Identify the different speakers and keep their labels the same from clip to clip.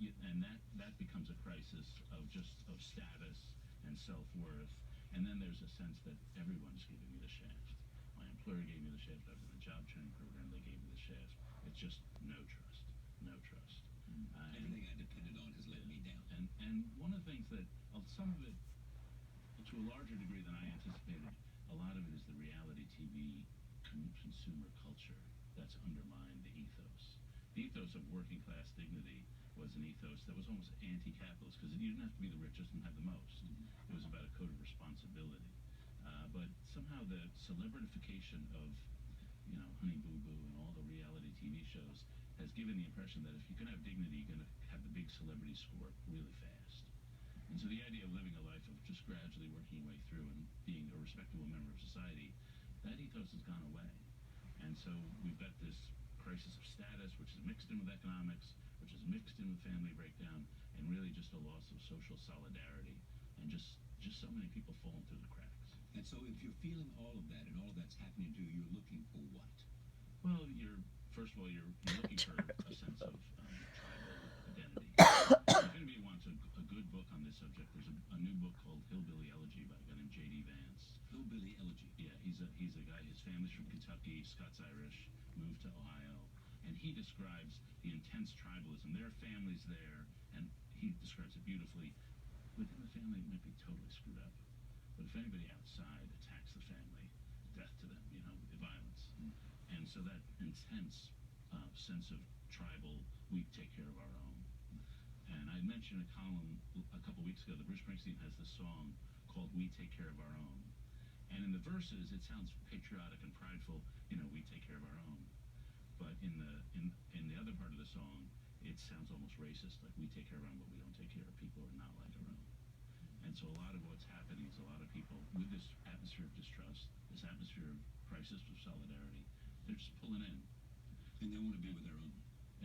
Speaker 1: and that becomes a crisis of status and self-worth. And then there's a sense that everyone's giving me the shaft. My employer gave me the shaft. I was in a job training program. They gave me the shaft. It's just no trust, no trust.
Speaker 2: Everything I depended on has let me down.
Speaker 1: And one of the things that some of it, to a larger degree than I anticipated, a lot of it is the reality TV consumer culture that's undermined the ethos. The ethos of working class dignity was an ethos that was almost anti-capitalist because you didn't have to be the richest and have the most. It was about a code of responsibility. But somehow the celebritification of, Honey Boo Boo and all the reality TV shows has given the impression that if you can have dignity, you're going to have the big celebrity score really fast. And so the idea of living a life of just gradually working your way through and being a respectable member of society, that ethos has gone away. And so we've got this crisis of status, which is mixed in with economics, which is mixed in with family breakdown, and really just a loss of social solidarity. And just so many people falling through the cracks.
Speaker 2: And so if you're feeling all of that and all of that's happening to you, you're looking for what?
Speaker 1: Well, first of all, you're looking for a sense of tribal identity. If anybody wants a good book on this subject, there's a new book called Hillbilly Elegy by a guy named J.D. Vance.
Speaker 2: Hillbilly Elegy.
Speaker 1: Yeah, he's a guy. His family's from Kentucky, Scots-Irish, moved to Ohio, and he describes the intense tribalism. There are families there, and he describes it beautifully. Within the family, it might be totally screwed up, but if anybody outside attacks the family, death to them, violence. And so that intense sense of tribal, we take care of our own. And I mentioned a column a couple weeks ago that Bruce Springsteen has this song called "We Take Care of Our Own." And in the verses, it sounds patriotic and prideful, we take care of our own. But in the other part of the song, it sounds almost racist, like we take care of our own, but we don't take care of people who are not like our own. And so a lot of what's happening is a lot of people with this atmosphere of distrust, this atmosphere of crisis of solidarity, they're just pulling in.
Speaker 2: And they want to be with their own.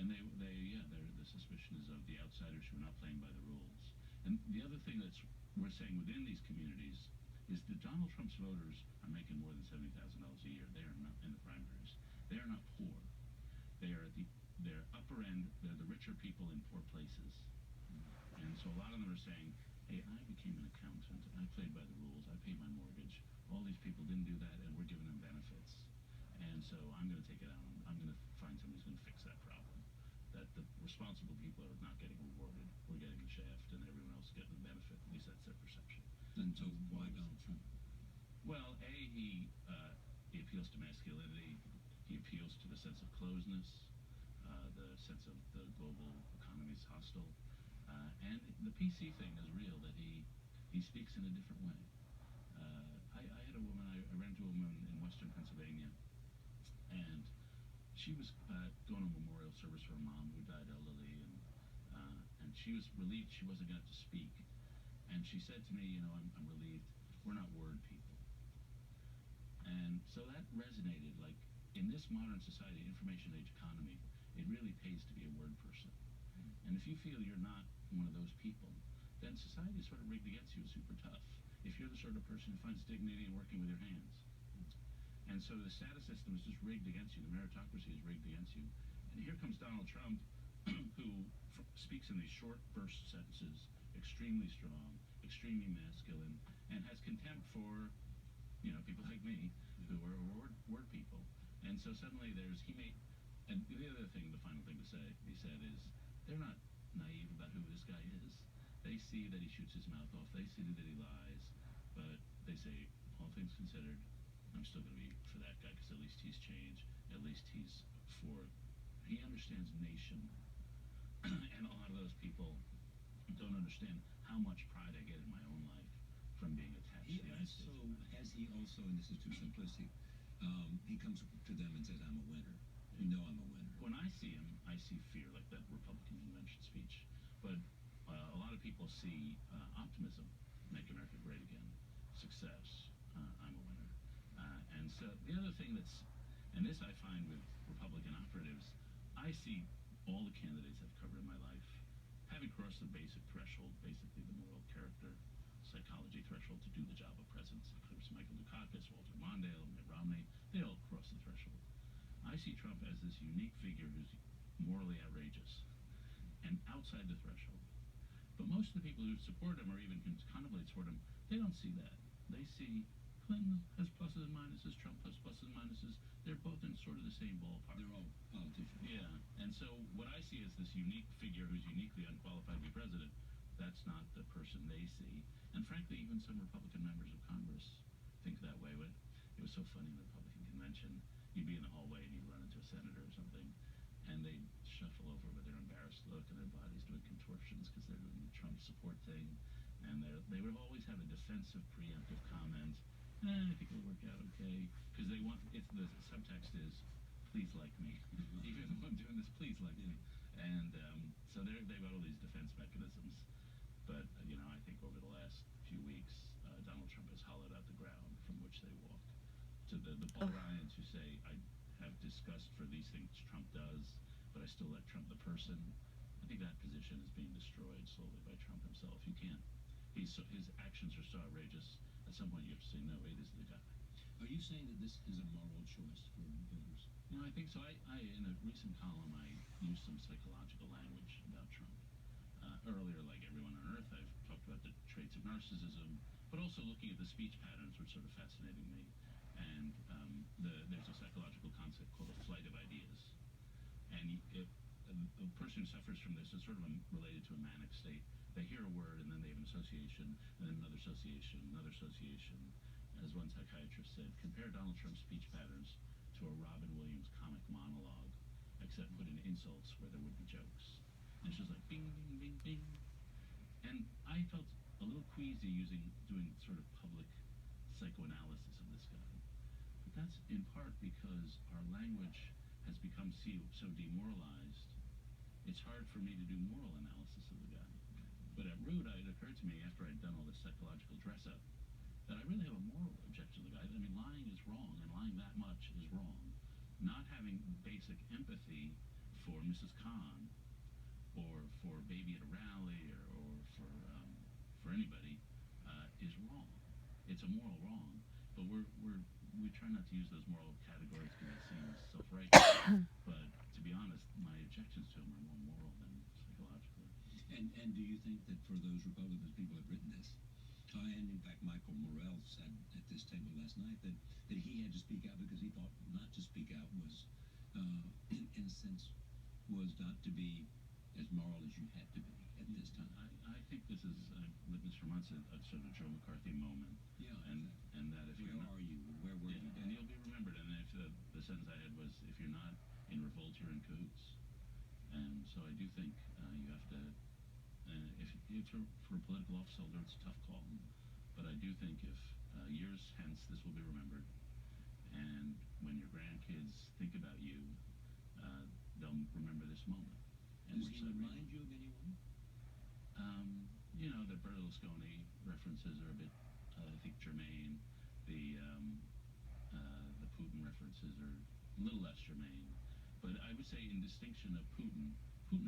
Speaker 1: And the suspicion is of the outsiders who are not playing by the rules. And the other thing we're saying within these communities is that Donald Trump's voters are making more than $70,000 a year. They are not in the primaries. They are not poor. They are they're upper end. They're the richer people in poor places. And so a lot of them are saying, hey, I became an accountant. I played by the rules. I paid my mortgage. All these people didn't do that, and we're giving them benefits. And so I'm going to take it out. I'm going to find somebody who's going to fix that problem. That the responsible people are not getting rewarded. We're getting the shaft, and everyone else is getting the benefit. At least that's their perception.
Speaker 2: And so why Donald Trump?
Speaker 1: Well, he appeals to masculinity. He appeals to the sense of closeness, the sense of the global economy is hostile. And the PC thing is real, that he speaks in a different way. I had a woman, I ran into a woman in western Pennsylvania, and she was going to a memorial service for her mom who died elderly, and she was relieved she wasn't going to have to speak. And she said to me, I'm relieved we're not word people. And so that resonated, like, in this modern society, information age economy, it really pays to be a word person. And if you feel you're not one of those people, then society is sort of rigged against you, super tough. If you're the sort of person who finds dignity in working with your hands. And so the status system is just rigged against you. The meritocracy is rigged against you. And here comes Donald Trump, who speaks in these short burst sentences, extremely strong, extremely masculine, and has contempt for, people like me, who are word people. And so suddenly and the other thing, the final thing to say, he said, is they're not naive about who this guy is. They see that he shoots his mouth off. They see that he lies. But they say, all things considered, I'm still going to be for that guy because at least he's changed. At least he understands nation. And a lot of those people don't understand how much pride I get in my own life from being attached to the United States.
Speaker 2: Has he also, and this is too simplistic, he comes to them and says, I'm a winner. I'm a winner.
Speaker 1: When I see him, I see fear, like that Republican convention speech. But a lot of people see optimism, make America great again, success, I'm a winner. And so the other thing and this I find with Republican operatives, I see all the candidates I've covered in my life having crossed the basic threshold, basically the moral character, psychology threshold to do the job of presidents. There's Michael Dukakis, Walter Mondale, Mitt Romney, they all cross the threshold. I see Trump as this unique figure who's morally outrageous. and outside the threshold. But most of the people who support him or even can contemplate support him, they don't see that. They see Clinton has pluses and minuses, Trump has pluses and minuses. They're both in sort of the same ballpark.
Speaker 2: They're all politicians.
Speaker 1: Yeah, and so what I see as this unique figure who's uniquely unqualified to be president, that's not the person they see. And frankly, even some Republican members of Congress think that way. But it was so funny in the Republican convention. You'd be in the hallway and you'd run into a senator or something, and they'd shuffle over with their embarrassed look and their bodies doing contortions because they're doing the Trump support thing. And they would always have a defensive, preemptive comment. I think it'll work out okay. Because they want, it's the subtext is, please like me. Even though I'm doing this, please like me. And so they've got all these defense mechanisms. But, I think over the last few weeks, Donald Trump has hollowed out the ground from which they walk. To the Paul Ryans who say, I have disgust for these things Trump does, but I still like Trump the person. I think that position is being destroyed slowly by Trump himself. You can't. His actions are so outrageous. At some point, you have to say, no, wait, this is the guy.
Speaker 2: Are you saying that this is a moral choice for voters?
Speaker 1: I think so. I in a recent column, I used some psychological language about Trump. Earlier, like everyone on Earth, I've talked about the traits of narcissism, but also looking at the speech patterns, which sort of fascinating me. And there's a psychological concept called a flight of ideas. And a person who suffers from this is sort of related to a manic state. They hear a word and then they have an association, and then another association, another association. As one psychiatrist said, compare Donald Trump's speech patterns to a Robin Williams comic monologue, except put in insults where there would be jokes. And she was like, bing, bing, bing, bing. And I felt a little queasy doing sort of public psychoanalysis of this guy. But that's in part because our language has become so demoralized, it's hard for me to do moral analysis of the guy. But at root, it occurred to me after I'd done all this psychological dress-up that I really have a moral objection to the guy. I mean, lying is wrong, and lying that much is wrong. Not having basic empathy for Mrs. Khan or for Baby at a rally or for anybody is wrong. It's a moral wrong, but we try not to use those moral categories because it seems self-righteous. But to be honest, my objections to him are more moral than psychological.
Speaker 2: And do you think that for those Republicans, people have written this? And in fact, Michael Morrell said at this table last night that he had to speak out because he thought not to speak out was, in a sense, was not to be as moral as you had to be at this time.
Speaker 1: I think this is, witnessed for months, a sort of Joe McCarthy moment.
Speaker 2: Yeah.
Speaker 1: And that if
Speaker 2: where are you? Where were you?
Speaker 1: And you'll be remembered. And if the sentence I had was, if you're not in revolt, you're in cahoots. And so I do think you have to. If for a political office holder, it's a tough call. But I do think if years hence this will be remembered, and when your grandkids think about you, they'll remember this moment. And
Speaker 2: Does he remind you of anyone?
Speaker 1: The Berlusconi references are a bit, I think, germane. The Putin references are a little less germane. But I would say, in distinction of Putin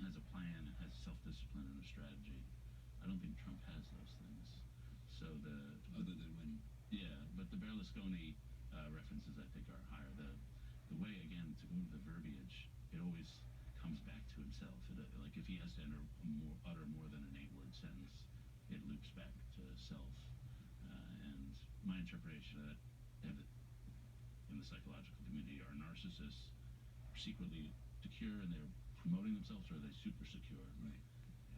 Speaker 1: has a plan and has self-discipline and a strategy. I don't think Trump has those things. So
Speaker 2: other than when?
Speaker 1: Yeah, but the Berlusconi references I think are higher. The way, again, to go to the verbiage, it always comes back to himself. Like if he has to utter more than an 8-word sentence, it loops back to self. And my interpretation of that in the psychological community are narcissists secretly secure and they're promoting themselves, or are they super secure?
Speaker 2: Right.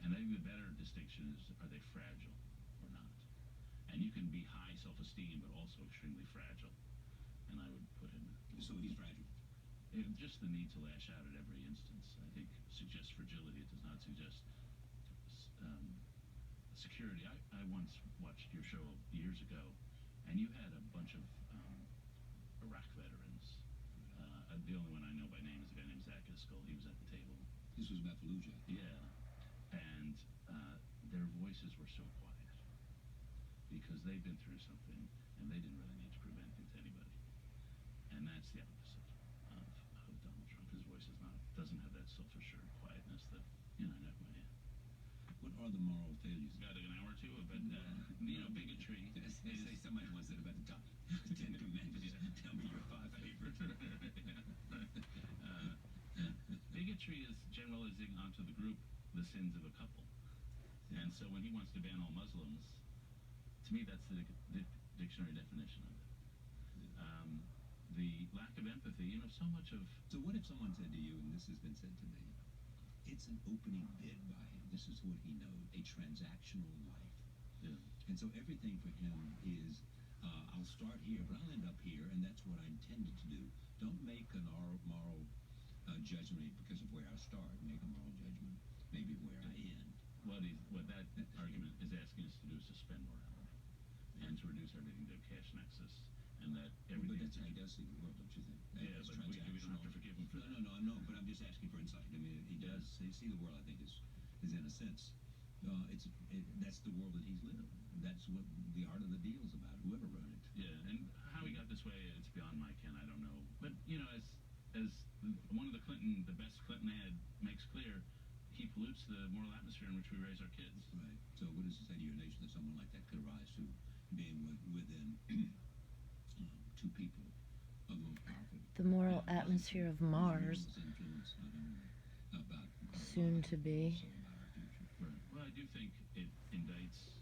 Speaker 1: And I think the better distinction is, are they fragile or not? And you can be high self-esteem, but also extremely fragile. And I would put him.
Speaker 2: So he's fragile.
Speaker 1: Just the need to lash out at every instance, I think, suggests fragility. It does not suggest security. I once watched your show years ago, and you had a bunch of Iraq veterans. The only one I know by name is a guy named Zach Iscol. He was at the table.
Speaker 2: This was about Fallujah.
Speaker 1: Yeah. And their voices were so quiet because they've been through something and they didn't really need to prove anything to anybody. And that's the opposite of Donald Trump. His voice doesn't have that self-assured quietness that I know who I am.
Speaker 2: What are the moral failures?
Speaker 1: Got an hour or two, but bigotry.
Speaker 2: Say somebody once said about the top 10 commandments. Tell me your 5 favorites.
Speaker 1: Bigotry is generalizing onto the group the sins of a couple. And so when he wants to ban all Muslims, to me that's the dictionary definition of it. The lack of empathy, so much of...
Speaker 2: So what if someone said to you, and this has been said to me, it's an opening bid by him. This is what he knows, a transactional life.
Speaker 1: Yeah.
Speaker 2: And so everything for him is, I'll start here, but I'll end up here, and that's what I intended to do. Don't make a moral judgment because of where I start. Make a moral judgment maybe where I end.
Speaker 1: What that argument is asking us to do is suspend morality and to reduce everything to cash nexus, and that everything...
Speaker 2: But that's how he does see the world, don't you think?
Speaker 1: Yeah, but we don't have to forgive him for that.
Speaker 2: No, but I'm just asking for insight. I mean, he does see the world, I think, is in a sense, that's the world that he's lived. That's what the art of the deal is about, whoever wrote it.
Speaker 1: Yeah, and how he got this way, it's beyond my ken, I don't know. But, as one of the best Clinton ad makes clear, he pollutes the moral atmosphere in which we raise our kids.
Speaker 2: Right. So what does it say to your nation that someone like that could rise to being within two people of the most powerful?
Speaker 3: The moral atmosphere of Mars,
Speaker 2: influence not only about
Speaker 3: soon to be.
Speaker 2: also about our future.
Speaker 1: Right. Well, I do think it indicts,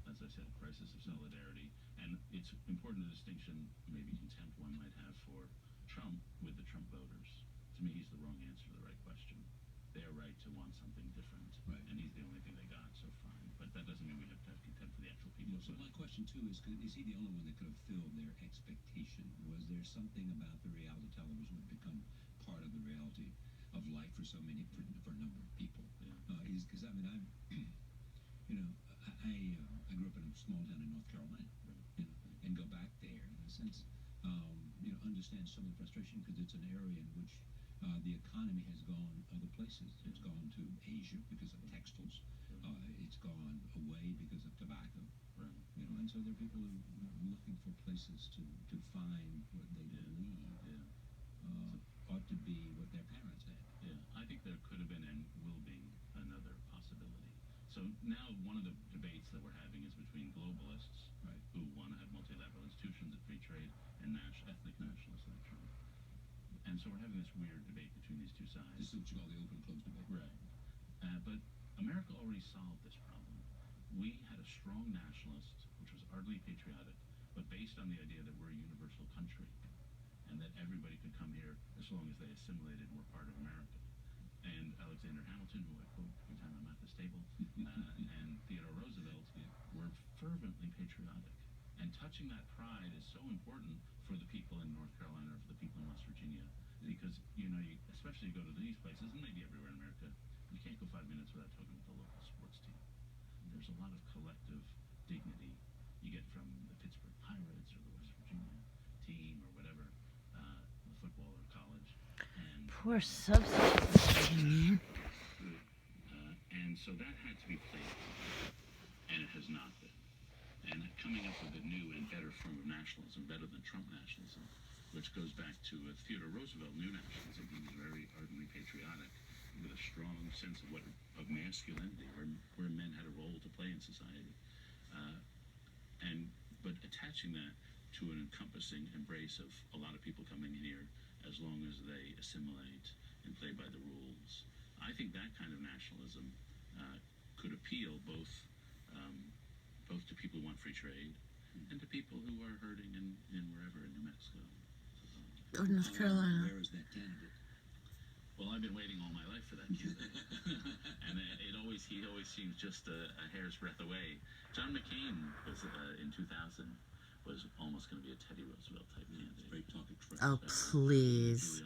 Speaker 1: as I said, a crisis of solidarity, and it's important a distinction, maybe contempt one might have for Trump with the Trump voters. To me, he's the wrong answer to the right question. They are right to want something different,
Speaker 2: Right.
Speaker 1: and he's the only thing they got, so fine. But that doesn't mean we have to have contempt for the actual people.
Speaker 2: So my question too is he the only one that could have filled their expectation? Was there something about the reality television that become part of the reality of life for so many, for a number of people?
Speaker 1: Yeah.
Speaker 2: Because I mean, I grew up in a small town in North Carolina, and go back there in a sense, understand some of the frustration because it's an area in which the economy has gone other places. It's gone to Asia because of textiles. It's gone away because of tobacco.
Speaker 1: Right.
Speaker 2: And so there are people who are looking for places to find what they believe ought to be what their parents had.
Speaker 1: Yeah, I think there could have been and will be another possibility. So now one of the debates that we're having is between globalists,
Speaker 2: Right.
Speaker 1: who want to have multilateral institutions and free trade, and ethnic nationalists like Trump. And so we're having this weird debate between these two sides.
Speaker 2: This is what you call the open-close debate.
Speaker 1: Right. But America already solved this problem. We had a strong nationalist, which was ardently patriotic, but based on the idea that we're a universal country, and that everybody could come here as long as they assimilated and were part of America. And Alexander Hamilton, who I quote every time I'm at this table, and Theodore Roosevelt were fervently patriotic. And touching that pride is so important for the people in North Carolina or for the people in West Virginia, because, especially you go to these places, and maybe everywhere in America, you can't go 5 minutes without talking with the local sports team. There's a lot of collective dignity you get from the Pittsburgh Pirates or the West Virginia team or whatever, the football or college. And
Speaker 3: Poor substitute.
Speaker 1: And so that had to be played upon, and it has not been. And coming up with a new and better form of nationalism, better than Trump nationalism, which goes back to Theodore Roosevelt, new nationalism. He was very ardently patriotic, with a strong sense of masculinity, where men had a role to play in society. But attaching that to an encompassing embrace of a lot of people coming in here as long as they assimilate and play by the rules. I think that kind of nationalism could appeal both to people who want free trade and to people who are hurting in wherever in New Mexico.
Speaker 3: Or North Carolina.
Speaker 2: Where is that candidate?
Speaker 1: Well, I've been waiting all my life for that candidate, and he always seems just a hair's breadth away. John McCain was in 2000 was almost going to be a Teddy Roosevelt type candidate.
Speaker 2: Straight talking trash.
Speaker 3: Oh, please.